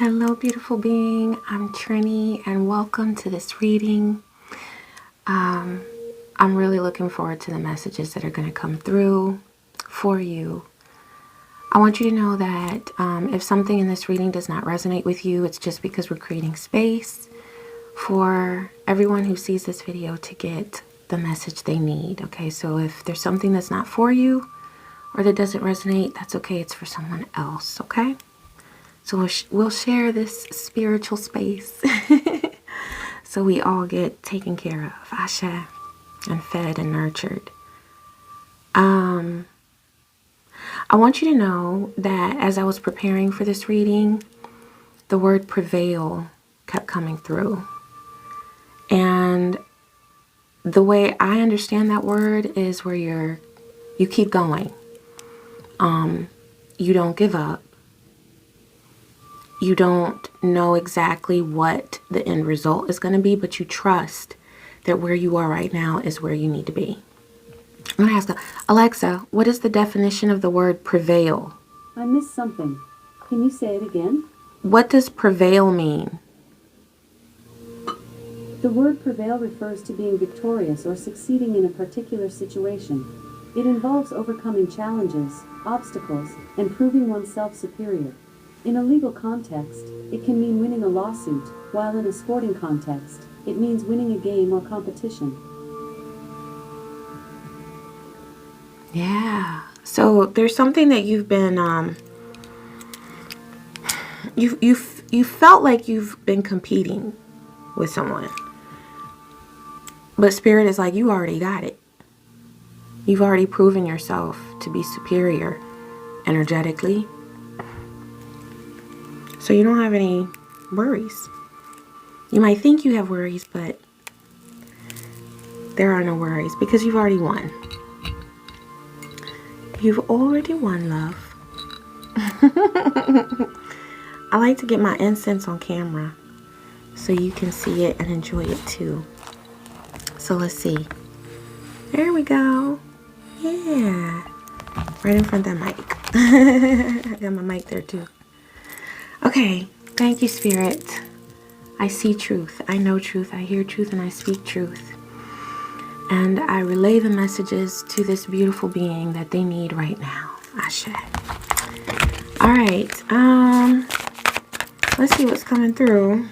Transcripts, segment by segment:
Hello, beautiful being. I'm Trini, and welcome to this reading. I'm really looking forward to the messages that are going to come through for you. I want you to know that if something in this reading does not resonate with you, it's just because we're creating space for everyone who sees this video to get the message they need. Okay, so if there's something that's not for you or that doesn't resonate, that's okay. It's for someone else, okay? So we'll share this spiritual space so we all get taken care of, Ashe, and fed and nurtured. I want you to know that as I was preparing for this reading, the word prevail kept coming through. And the way I understand that word is where you keep going. You don't give up. You don't know exactly what the end result is going to be, but you trust that where you are right now is where you need to be. I'm going to ask Alexa, what is the definition of the word prevail? I missed something. Can you say it again? What does prevail mean? The word prevail refers to being victorious or succeeding in a particular situation. It involves overcoming challenges, obstacles, and proving oneself superior. In a legal context, it can mean winning a lawsuit, while in a sporting context, it means winning a game or competition. Yeah. So there's something that you've been, you felt like you've been competing with someone. But Spirit is like, you already got it. You've already proven yourself to be superior energetically. So you don't have any worries. You might think you have worries, but there are no worries because you've already won. You've already won, love. I like to get my incense on camera so you can see it and enjoy it too. So let's see. There we go. Yeah. Right in front of that mic. I got my mic there too. Okay. Thank you, Spirit. I see truth. I know truth. I hear truth and I speak truth. And I relay the messages to this beautiful being that they need right now. Ashe. All right. Let's see what's coming through.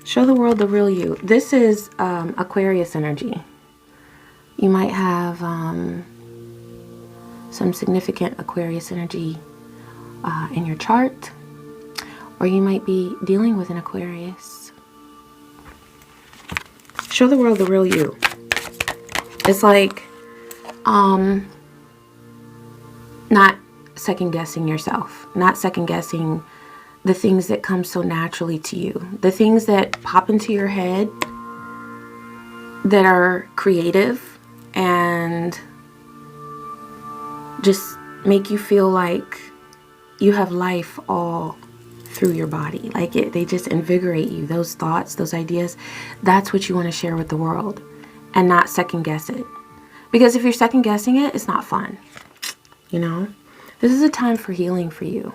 Show the world the real you. This is Aquarius energy. You might have some significant Aquarius energy in your chart, or you might be dealing with an Aquarius. Show the world the real you. It's like not second guessing yourself, not second guessing the things that come so naturally to you, the things that pop into your head that are creative and just make you feel like you have life all through your body. Like they just invigorate you. Those thoughts, those ideas, that's what you want to share with the world and not second guess it. Because if you're second guessing it, it's not fun. You know, this is a time for healing for you.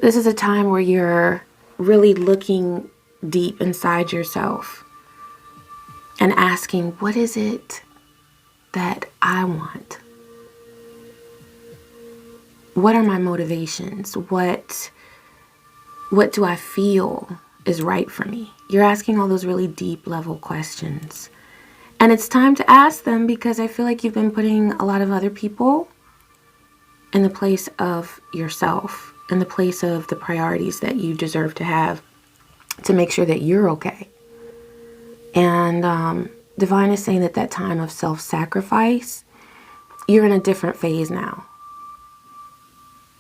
This is a time where you're really looking deep inside yourself and asking, what is it that I want? What are my motivations? What do I feel is right for me? You're asking all those really deep level questions. And it's time to ask them because I feel like you've been putting a lot of other people in the place of yourself, in the place of the priorities that you deserve to have to make sure that you're okay. And Divine is saying that time of self-sacrifice, you're in a different phase now.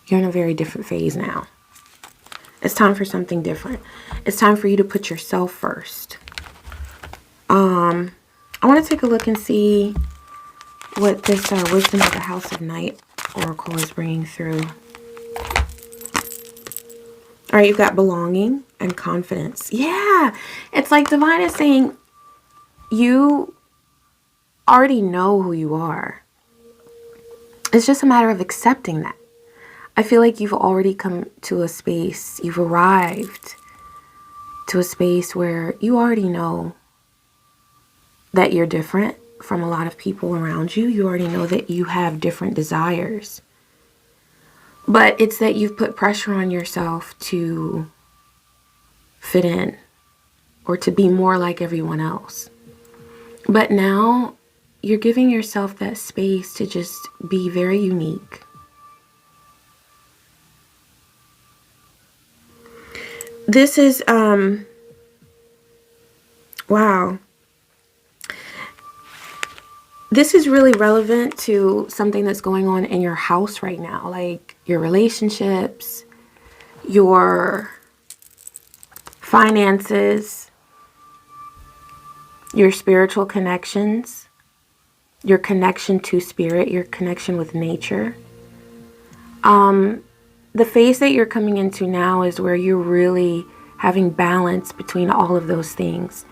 You're in a very different phase now. It's time for something different. It's time for you to put yourself first. I want to take a look and see what this Wisdom of the House of Night Oracle is bringing through. All right, you've got belonging and confidence. Yeah, it's like Divine is saying you already know who you are. It's just a matter of accepting that. I feel like you've already come to a space, you've arrived to a space where you already know that you're different from a lot of people around you. You already know that you have different desires. But it's that you've put pressure on yourself to fit in or to be more like everyone else. But now you're giving yourself that space to just be very unique. This is, wow. This is really relevant to something that's going on in your house right now, like your relationships, your finances, your spiritual connections, your connection to spirit, your connection with nature. The phase that you're coming into now is where you're really having balance between all of those things.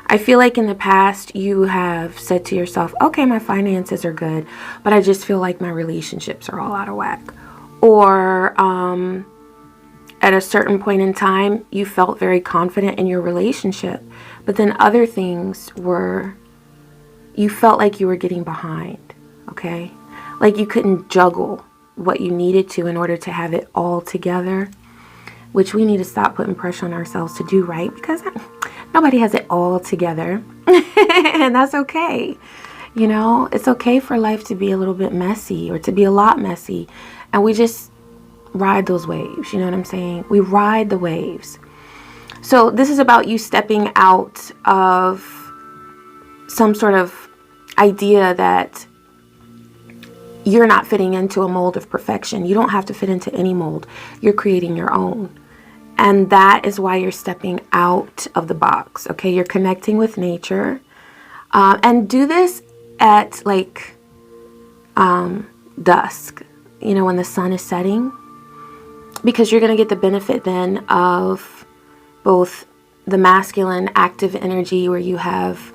I feel like in the past you have said to yourself, okay, my finances are good, but I just feel like my relationships are all out of whack. Or at a certain point in time, you felt very confident in your relationship, but then other things were, you felt like you were getting behind, okay? Like you couldn't juggle what you needed to in order to have it all together, which we need to stop putting pressure on ourselves to do, right? Because nobody has it all together, and that's okay. You know, it's okay for life to be a little bit messy or to be a lot messy, and we just ride those waves. You know what I'm saying? We ride the waves. So this is about you stepping out of some sort of idea that you're not fitting into a mold of perfection. You don't have to fit into any mold. You're creating your own. And that is why you're stepping out of the box. Okay, you're connecting with nature. And do this at like dusk, you know, when the sun is setting, because you're going to get the benefit then of both the masculine active energy where you have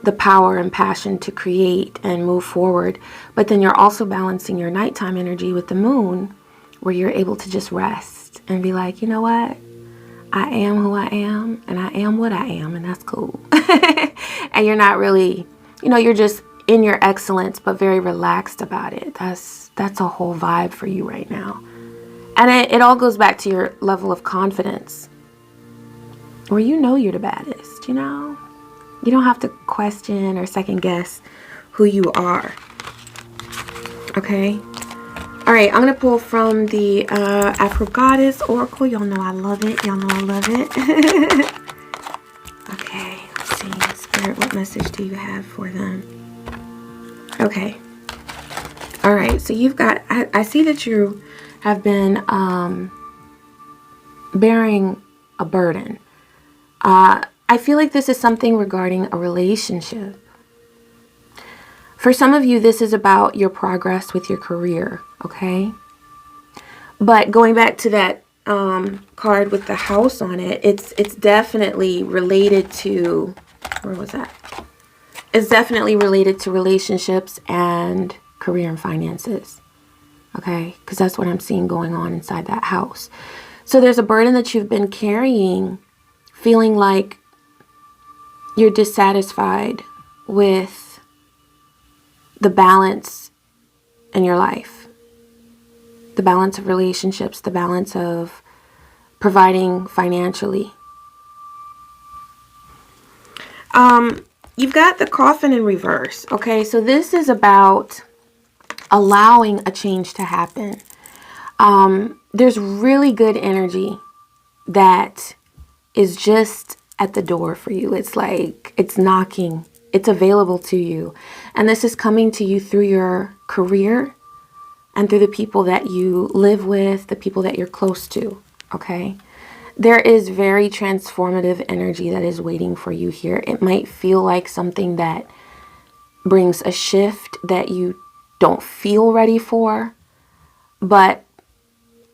the power and passion to create and move forward. But then you're also balancing your nighttime energy with the moon, where you're able to just rest and be like, you know what? I am who I am, and I am what I am, and that's cool. And you're not really, you know, you're just in your excellence, but very relaxed about it. That's a whole vibe for you right now. And it all goes back to your level of confidence, where you know you're the baddest, you know? You don't have to question or second guess who you are. Okay? All right, I'm going to pull from the Afro Goddess Oracle. Y'all know I love it. Y'all know I love it. Okay, let's see. Spirit, what message do you have for them? Okay. All right, so you've got, I see that you have been bearing a burden. I feel like this is something regarding a relationship. For some of you, this is about your progress with your career, okay? But going back to that card with the house on it, it's definitely related to, where was that? It's definitely related to relationships and career and finances, okay? Because that's what I'm seeing going on inside that house. So there's a burden that you've been carrying, feeling like you're dissatisfied with the balance in your life, the balance of relationships, the balance of providing financially. You've got the coffin in reverse. Okay, so this is about allowing a change to happen. There's really good energy that is just at the door for you. It's like it's knocking. It's available to you. And this is coming to you through your career and through the people that you live with, the people that you're close to, okay? There is very transformative energy that is waiting for you here. It might feel like something that brings a shift that you don't feel ready for, but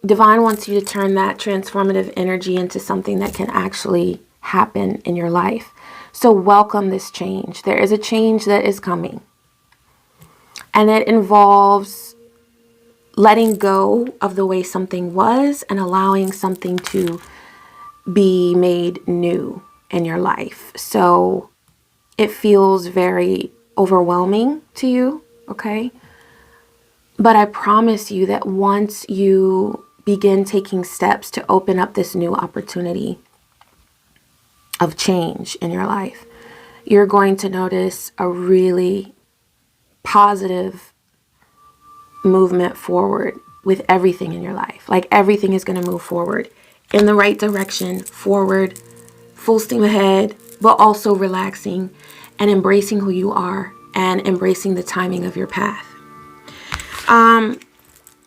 Divine wants you to turn that transformative energy into something that can actually happen in your life. So welcome this change. There is a change that is coming. And it involves letting go of the way something was and allowing something to be made new in your life. So it feels very overwhelming to you, okay? But I promise you that once you begin taking steps to open up this new opportunity of change in your life, you're going to notice a really positive movement forward with everything in your life. Like everything is going to move forward in the right direction, forward, full steam ahead, but also relaxing and embracing who you are and embracing the timing of your path.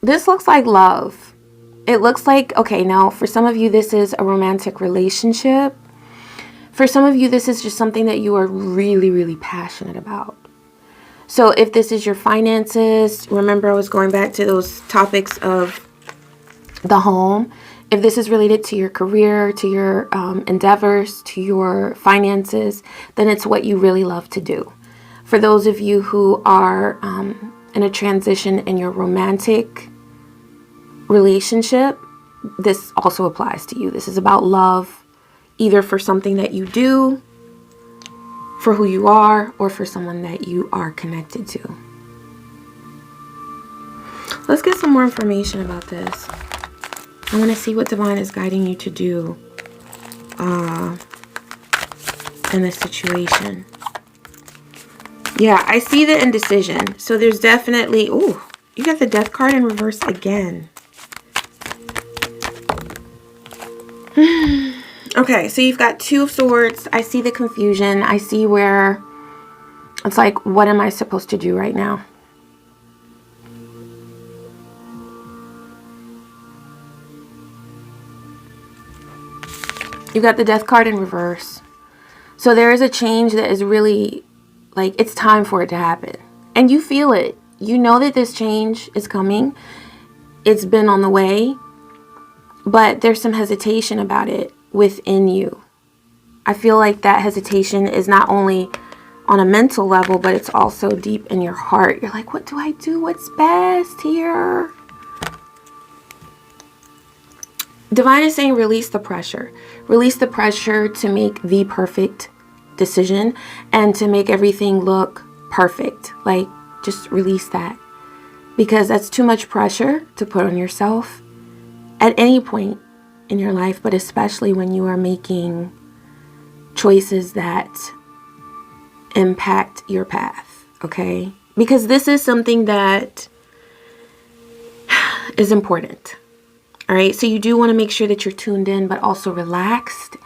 This looks like love. It looks like, okay, now for some of you, this is a romantic relationship. For some of you, this is just something that you are really, really passionate about. So if this is your finances, remember I was going back to those topics of the home. If this is related to your career, to your endeavors, to your finances, then it's what you really love to do. For those of you who are in a transition in your romantic relationship, this also applies to you. This is about love, either for something that you do, for who you are, or for someone that you are connected to. Let's get some more information about this. I want to see what divine is guiding you to do in this situation. Yeah, I see the indecision. So there's definitely, ooh, you got the death card in reverse again. Okay, so you've got 2 of swords. I see the confusion. I see where it's like, what am I supposed to do right now? You got the death card in reverse. So there is a change that is really like, it's time for it to happen. And you feel it. You know that this change is coming. It's been on the way. But there's some hesitation about it within you. I feel like that hesitation is not only on a mental level, but it's also deep in your heart. You're like, what do I do? What's best here? Divine is saying release the pressure. Release the pressure to make the perfect decision and to make everything look perfect. Like, just release that. Because that's too much pressure to put on yourself at any point in your life, but especially when you are making choices that impact your path, okay? Because this is something that is important, all right? So you do want to make sure that you're tuned in, but also relaxed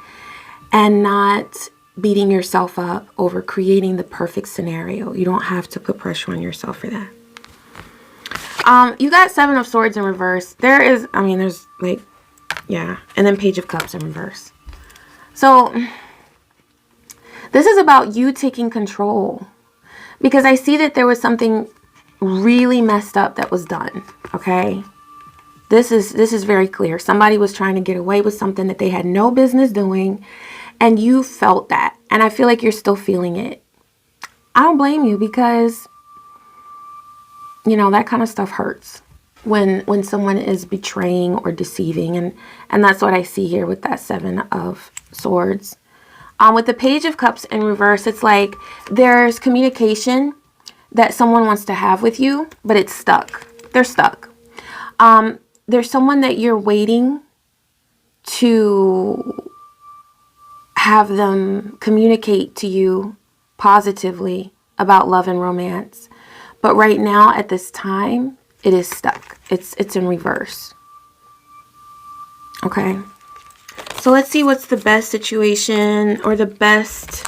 and not beating yourself up over creating the perfect scenario. You don't have to put pressure on yourself for that. You got 7 of Swords in reverse. There's like, yeah, and then Page of Cups in reverse. So this is about you taking control, because I see that there was something really messed up that was done, okay? This is very clear. Somebody was trying to get away with something that they had no business doing, and you felt that. And I feel like you're still feeling it. I don't blame you, because you know, that kind of stuff hurts when someone is betraying or deceiving. And that's what I see here with that 7 of Swords. With the Page of Cups in reverse, it's like there's communication that someone wants to have with you, but it's stuck. They're stuck. There's someone that you're waiting to have them communicate to you positively about love and romance. But right now, at this time, it is stuck. It's in reverse. Okay. So let's see what's the best situation or the best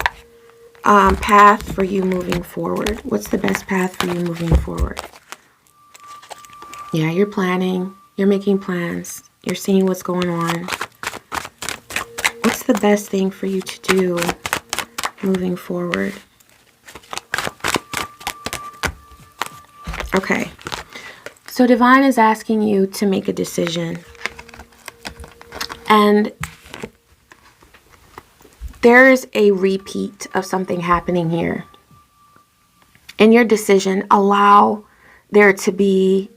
path for you moving forward. What's the best path for you moving forward? Yeah, you're planning. You're making plans. You're seeing what's going on. What's the best thing for you to do moving forward? Okay, so Divine is asking you to make a decision. And there is a repeat of something happening here. In your decision, allow there to be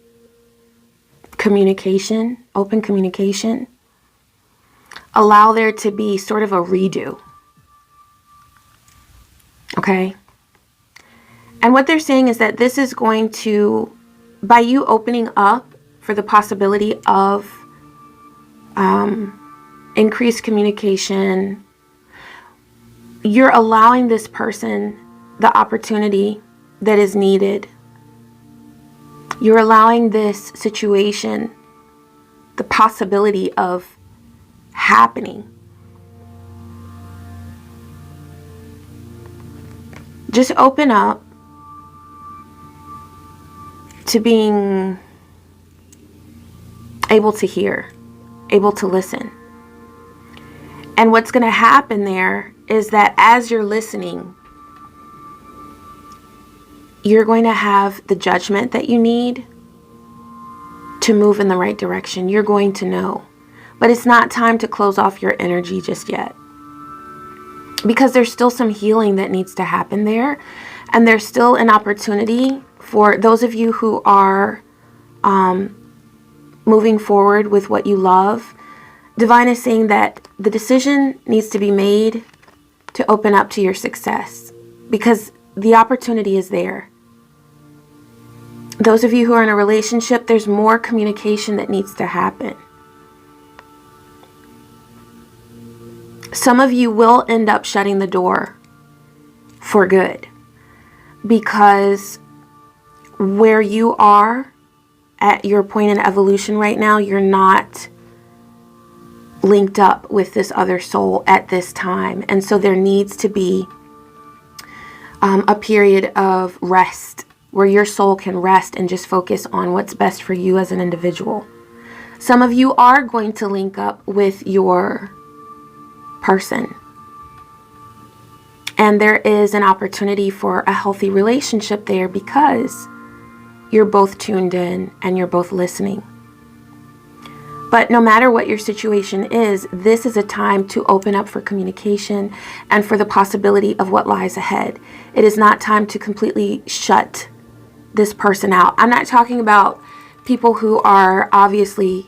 communication, open communication. Allow there to be sort of a redo. Okay? And what they're saying is that this is going to, by you opening up for the possibility of increased communication, you're allowing this person the opportunity that is needed. You're allowing this situation the possibility of happening. Just open up to being able to hear, able to listen. And what's going to happen there is that as you're listening, you're going to have the judgment that you need to move in the right direction. You're going to know. But it's not time to close off your energy just yet. Because there's still some healing that needs to happen there. And there's still an opportunity for those of you who are moving forward with what you love. Divine is saying that the decision needs to be made to open up to your success, because the opportunity is there. Those of you who are in a relationship, there's more communication that needs to happen. Some of you will end up shutting the door for good, because where you are at your point in evolution right now, you're not linked up with this other soul at this time. And so there needs to be a period of rest where your soul can rest and just focus on what's best for you as an individual. Some of you are going to link up with your person. And there is an opportunity for a healthy relationship there because you're both tuned in and you're both listening. But no matter what your situation is, this is a time to open up for communication and for the possibility of what lies ahead. It is not time to completely shut this person out. I'm not talking about people who are obviously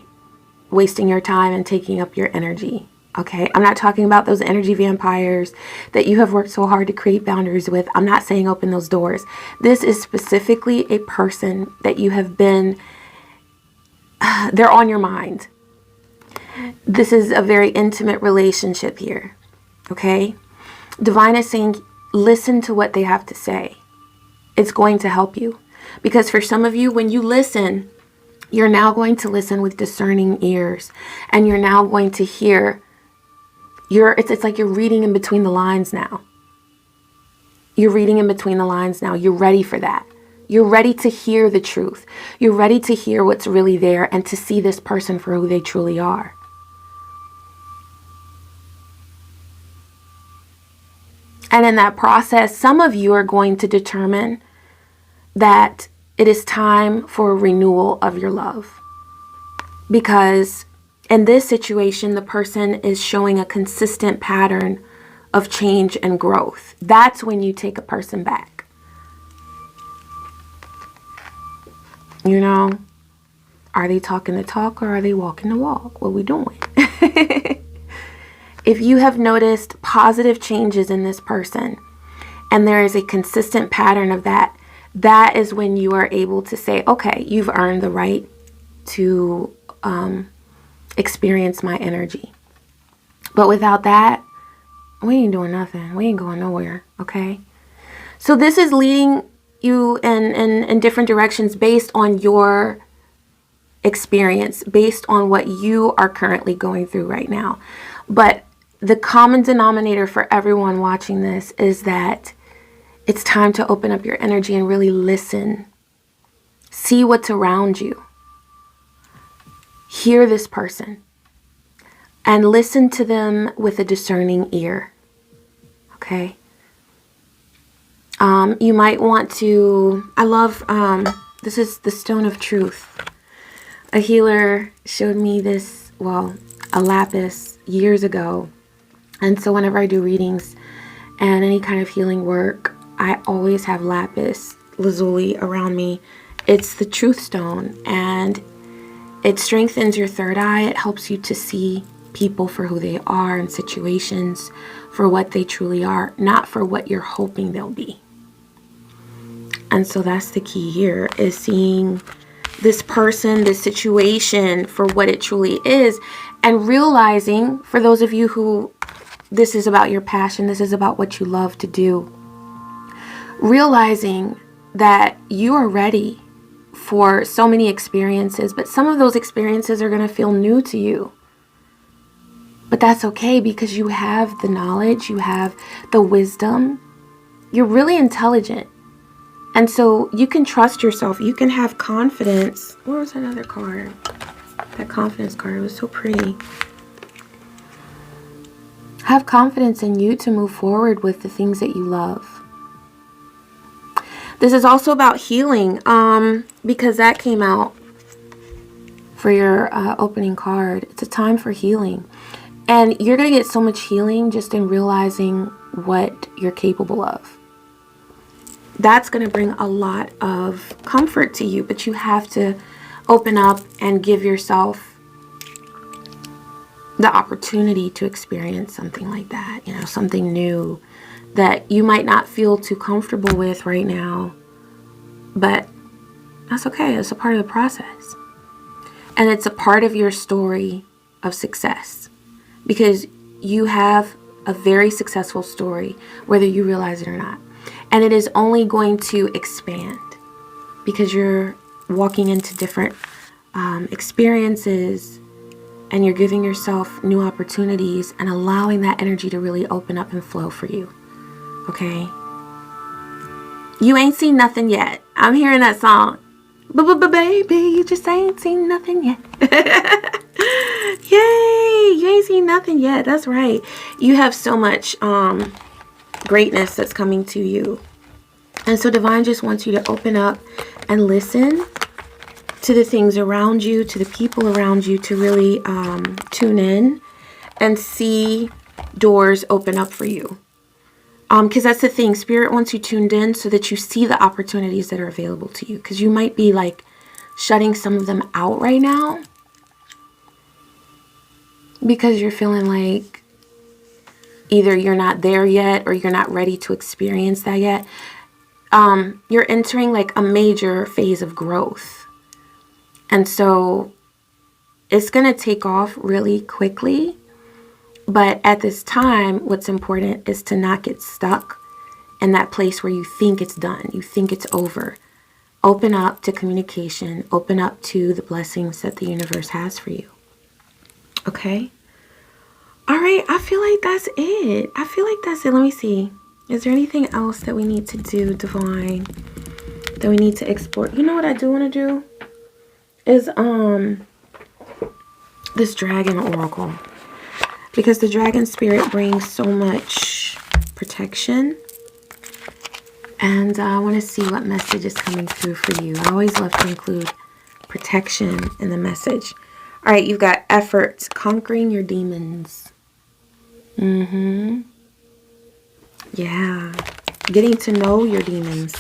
wasting your time and taking up your energy. Okay, I'm not talking about those energy vampires that you have worked so hard to create boundaries with. I'm not saying open those doors. This is specifically a person that you have been, they're on your mind. This is a very intimate relationship here. Okay, Divine is saying, listen to what they have to say. It's going to help you. Because for some of you, when you listen, you're now going to listen with discerning ears. And you're now going to hear. It's like you're reading in between the lines now. You're reading in between the lines now. You're ready for that. You're ready to hear the truth. You're ready to hear what's really there and to see this person for who they truly are. And in that process, some of you are going to determine that it is time for a renewal of your love. Because in this situation, the person is showing a consistent pattern of change and growth. That's when you take a person back. You know, are they talking the talk or are they walking the walk? What are we doing? If you have noticed positive changes in this person and there is a consistent pattern of that, that is when you are able to say, okay, you've earned the right to experience my energy. But without that, we ain't doing nothing. We ain't going nowhere. Okay. So this is leading you in different directions based on your experience, based on what you are currently going through right now. But the common denominator for everyone watching this is that it's time to open up your energy and really listen. See what's around you. Hear this person and listen to them with a discerning ear. Okay. You might want to, I love, this is the Stone of Truth. A healer showed me this, well, a lapis years ago. And so whenever I do readings and any kind of healing work, I always have lapis lazuli around me. It's the truth stone, and It strengthens your third eye. It helps you to see people for who they are and situations for what they truly are, not for what you're hoping they'll be. And so that's the key here, is seeing this person, this situation for what it truly is, and realizing, for those of you who this is about your passion, this is about what you love to do, realizing that you are ready for so many experiences, but some of those experiences are going to feel new to you. But that's okay, because you have the knowledge, you have the wisdom, you're really intelligent. And so you can trust yourself. You can have confidence. Where was another card? That confidence card was so pretty. Have confidence in you to move forward with the things that you love. This is also about healing, because that came out for your opening card. It's a time for healing. And you're going to get so much healing just in realizing what you're capable of. That's going to bring a lot of comfort to you, but you have to open up and give yourself the opportunity to experience something like that, you know, something new that you might not feel too comfortable with right now, but that's okay. It's a part of the process. And it's a part of your story of success, because you have a very successful story, whether you realize it or not. And it is only going to expand because you're walking into different experiences, and you're giving yourself new opportunities and allowing that energy to really open up and flow for you. Okay? You ain't seen nothing yet. I'm hearing that song. Baby, you just ain't seen nothing yet. Yay! You ain't seen nothing yet. That's right. You have so much greatness that's coming to you. And so Divine just wants you to open up and listen to the things around you, to the people around you, to really tune in and see doors open up for you. Because that's the thing. Spirit wants you tuned in so that you see the opportunities that are available to you. Because you might be like shutting some of them out right now, because you're feeling like either you're not there yet or you're not ready to experience that yet. You're entering like a major phase of growth. And so it's going to take off really quickly. But at this time, what's important is to not get stuck in that place where you think it's done. You think it's over. Open up to communication. Open up to the blessings that the universe has for you. Okay? All right. I feel like that's it. Let me see. Is there anything else that we need to do, Divine? That we need to explore? You know what I do want to do? Is this dragon oracle. Because the dragon spirit brings so much protection. And I want to see what message is coming through for you. I always love to include protection in the message. All right, you've got effort, conquering your demons. Yeah. Getting to know your demons.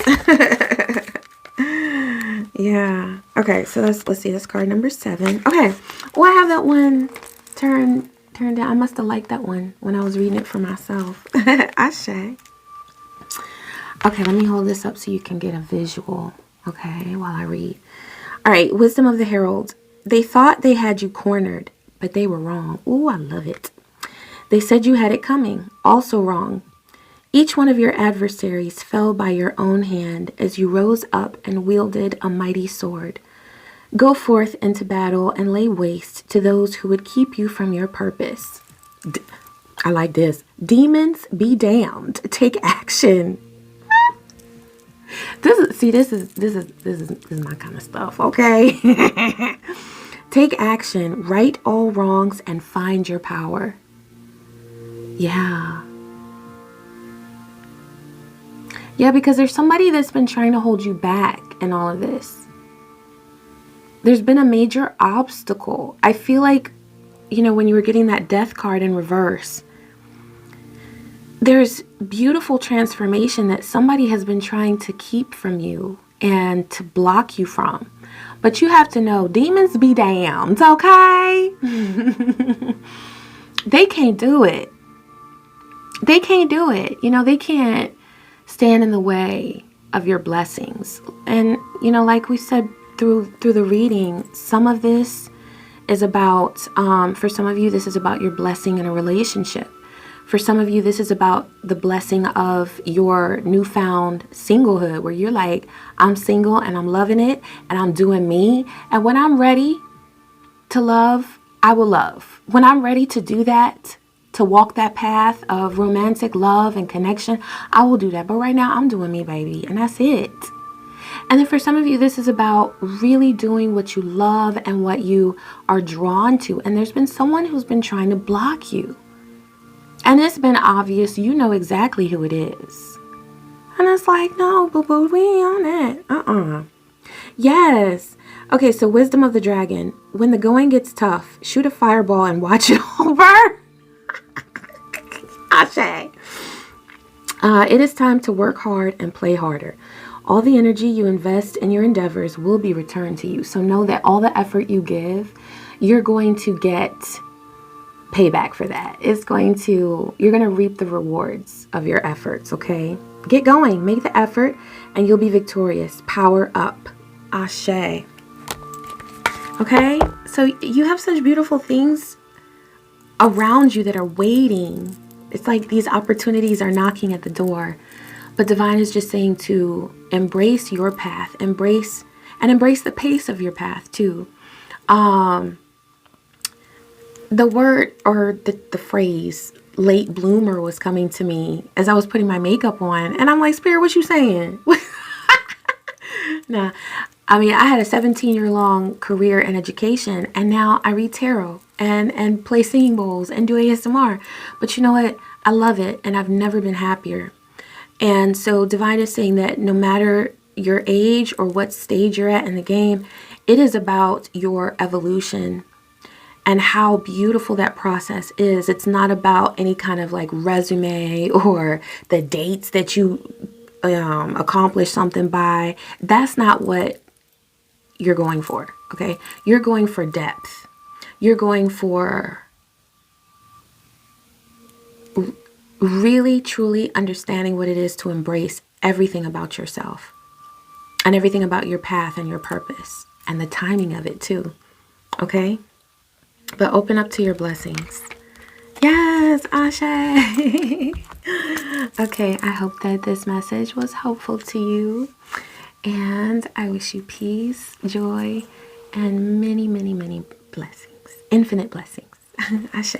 Yeah. Okay, so let's see. That's card number 7. Okay. Oh, I have that one turned down. I must have liked that one when I was reading it for myself. Ashe. Okay, let me hold this up so you can get a visual, okay, while I read. All right, Wisdom of the Herald. They thought they had you cornered, but they were wrong. Ooh, I love it. They said you had it coming. Also wrong. Each one of your adversaries fell by your own hand as you rose up and wielded a mighty sword. Go forth into battle and lay waste to those who would keep you from your purpose. I like this. Demons, be damned. Take action. This is my kind of stuff, okay? Take action, right all wrongs, and find your power. Yeah. Yeah, because there's somebody that's been trying to hold you back in all of this. There's been a major obstacle. I feel like, you know, when you were getting that death card in reverse, there's beautiful transformation that somebody has been trying to keep from you and to block you from. But you have to know, demons be damned, okay? They can't do it. They can't do it. You know, they can't stand in the way of your blessings. And, you know, like we said through the reading, some of this is about, for some of you, this is about your blessing in a relationship. For some of you, this is about the blessing of your newfound singlehood, where you're like, I'm single and I'm loving it and I'm doing me. And when I'm ready to love, I will love. When I'm ready to do that, to walk that path of romantic love and connection, I will do that. But right now, I'm doing me, baby. And that's it. And then for some of you, this is about really doing what you love and what you are drawn to. And there's been someone who's been trying to block you. And it's been obvious, you know exactly who it is. And it's like, no, boo-boo, we ain't on that. Yes. Okay, so wisdom of the dragon. When the going gets tough, shoot a fireball and watch it over. Ashe. It is time to work hard and play harder. All the energy you invest in your endeavors will be returned to you. So know that all the effort you give, you're going to get payback for that. You're going to reap the rewards of your efforts, okay? Get going, make the effort, and you'll be victorious. Power up. Ashe. Okay? So you have such beautiful things around you that are waiting. It's like these opportunities are knocking at the door. But Divine is just saying to embrace your path, embrace the pace of your path too. The word or the phrase late bloomer was coming to me as I was putting my makeup on. And I'm like, Spirit, what you saying? Nah, I mean, I had a 17-year-long career in education, and now I read tarot and play singing bowls and do ASMR. But you know what? I love it, and I've never been happier. And so Divine is saying that no matter your age or what stage you're at in the game, it is about your evolution and how beautiful that process is. It's not about any kind of like resume or the dates that you accomplish something by. That's not what you're going for, okay? You're going for depth. You're going for really, truly understanding what it is to embrace everything about yourself and everything about your path and your purpose and the timing of it too, okay? But open up to your blessings. Yes, Ashe. Okay, I hope that this message was helpful to you. And I wish you peace, joy, and many, many, many blessings. Infinite blessings. Ashe.